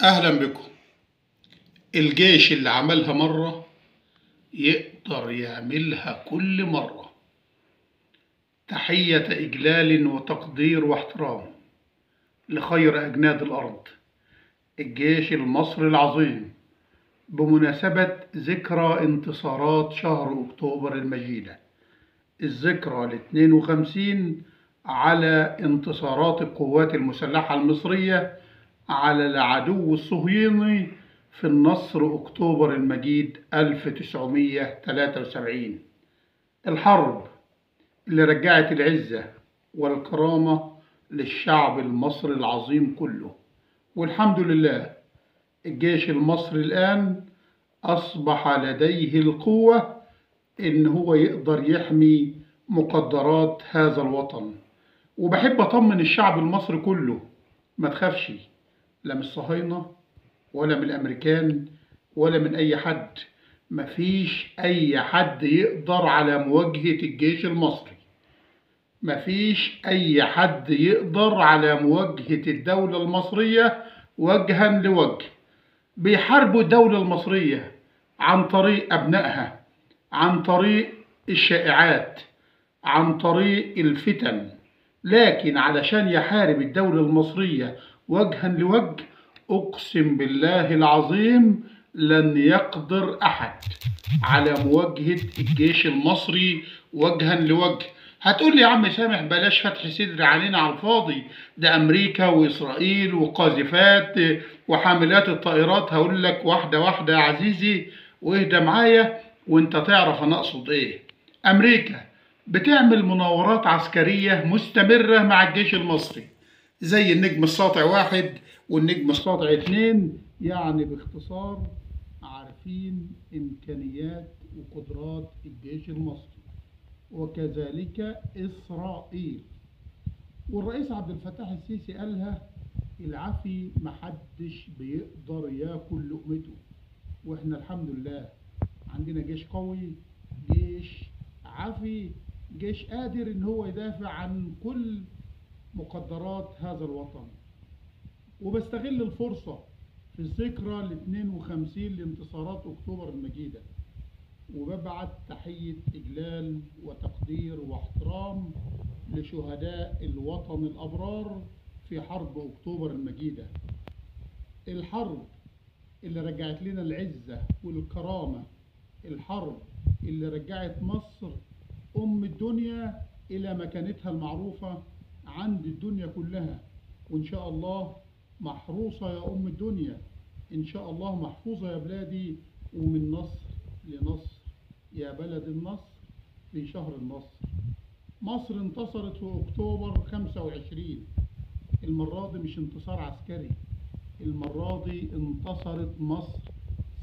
أهلا بكم. الجيش اللي عملها مرة يقدر يعملها كل مرة. تحية إجلال وتقدير واحترام لخير أجناد الأرض، الجيش المصري العظيم، بمناسبة ذكرى انتصارات شهر أكتوبر المجيدة، الذكرى ال52 على انتصارات القوات المسلحة المصرية على العدو الصهيوني في النصر أكتوبر المجيد 1973. الحرب اللي رجعت العزة والكرامة للشعب المصري العظيم كله. والحمد لله الجيش المصري الآن أصبح لديه القوة إن هو يقدر يحمي مقدرات هذا الوطن. وبحب أطمن الشعب المصري كله، ما تخافش، لا من الصهاينة ولا من الأمريكان ولا من أي حد. مفيش أي حد يقدر على مواجهة الجيش المصري، مفيش أي حد يقدر على مواجهة الدولة المصرية وجها لوجه. بيحاربوا الدولة المصرية عن طريق أبنائها، عن طريق الشائعات، عن طريق الفتن، لكن علشان يحارب الدولة المصرية وجها لوجه، أقسم بالله العظيم لن يقدر أحد على مواجهة الجيش المصري وجها لوجه. هتقول لي يا عم سامح بلاش فتح صدر علينا على الفاضي، ده أمريكا وإسرائيل وقاذفات وحاملات الطائرات. هقول لك واحدة واحدة يا عزيزي، واهدى معايا وانت تعرف أنا أقصد إيه. أمريكا بتعمل مناورات عسكرية مستمرة مع الجيش المصري، زي النجم الساطع 1 والنجم الساطع 2. يعني باختصار عارفين إمكانيات وقدرات الجيش المصري، وكذلك إسرائيل. والرئيس عبد الفتاح السيسي قالها: العفي محدش بيقدر ياكل لقمته. واحنا الحمد لله عندنا جيش قوي، جيش عفي، جيش قادر ان هو يدافع عن كل مقدرات هذا الوطن. وبستغل الفرصة في الذكرى ال 52 لانتصارات أكتوبر المجيدة، وببعت تحية إجلال وتقدير واحترام لشهداء الوطن الأبرار في حرب أكتوبر المجيدة، الحرب اللي رجعت لنا العزة والكرامة، الحرب اللي رجعت مصر أم الدنيا إلى مكانتها المعروفة عند الدنيا كلها. وإن شاء الله محروسة يا أم الدنيا، إن شاء الله محفوظة يا بلادي، ومن نصر لنصر يا بلد النصر في شهر النصر. مصر انتصرت في أكتوبر 25. المرة دي مش انتصار عسكري، المرة دي انتصرت مصر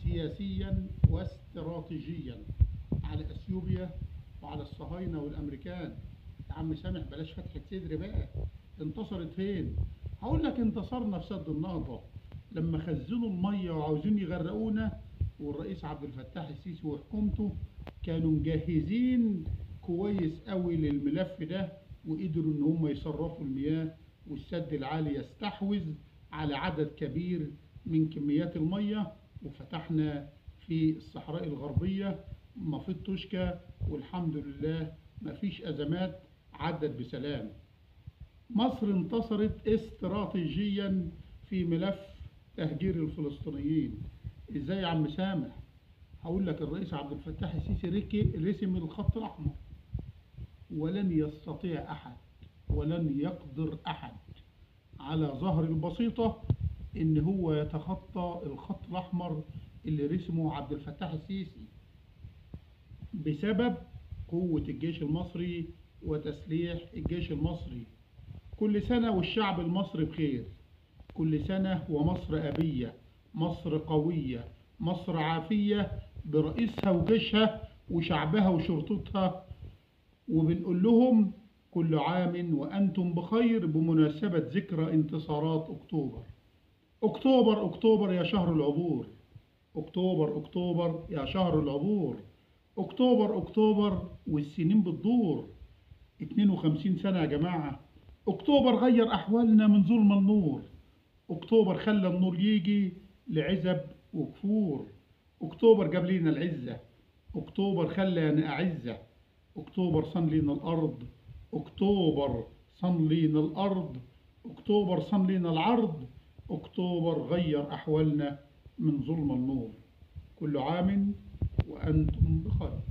سياسيا واستراتيجيا على اثيوبيا وعلى الصهاينة والامريكان. يا عم سامح بلاش فتحة صدر بقى، انتصرت فين؟ هقول لك انتصرنا في سد النهضة لما خزنوا المية وعاوزين يغرقونا، والرئيس عبد الفتاح السيسي وحكومته كانوا مجهزين كويس قوي للملف ده، وقدروا ان هم يصرفوا المياه والسد العالي يستحوذ على عدد كبير من كميات المية. وفتحنا في الصحراء الغربية مفيد توشكا، والحمد لله مفيش أزمات، عدت بسلام. مصر انتصرت استراتيجيا في ملف تهجير الفلسطينيين. ازاي يا عم سامح؟ هقول لك: الرئيس عبد الفتاح السيسي رسم الخط الأحمر، ولن يستطيع أحد ولن يقدر أحد على ظهر البسيطة إن هو يتخطى الخط الأحمر اللي رسمه عبد الفتاح السيسي، بسبب قوة الجيش المصري وتسليح الجيش المصري. كل سنة والشعب المصري بخير، كل سنة ومصر أبية، مصر قوية، مصر عافية برئيسها وجيشها وشعبها وشرطتها. وبنقول لهم كل عام وأنتم بخير بمناسبة ذكرى انتصارات أكتوبر. أكتوبر أكتوبر يا شهر العبور، أكتوبر أكتوبر يا شهر العبور، أكتوبر أكتوبر والسنين بتدور. 52 سنة يا جماعة، أكتوبر غير أحوالنا من ظلم النور، أكتوبر خلى النور يجي لعزب وكفور. أكتوبر جاب لينا العزة. أكتوبر خلانا أعزة. أكتوبر صن لينا الأرض. أكتوبر صن لينا الأرض. أكتوبر صن لينا العرض. أكتوبر غير أحوالنا من ظلم النور. كل عام وأنتم بخير.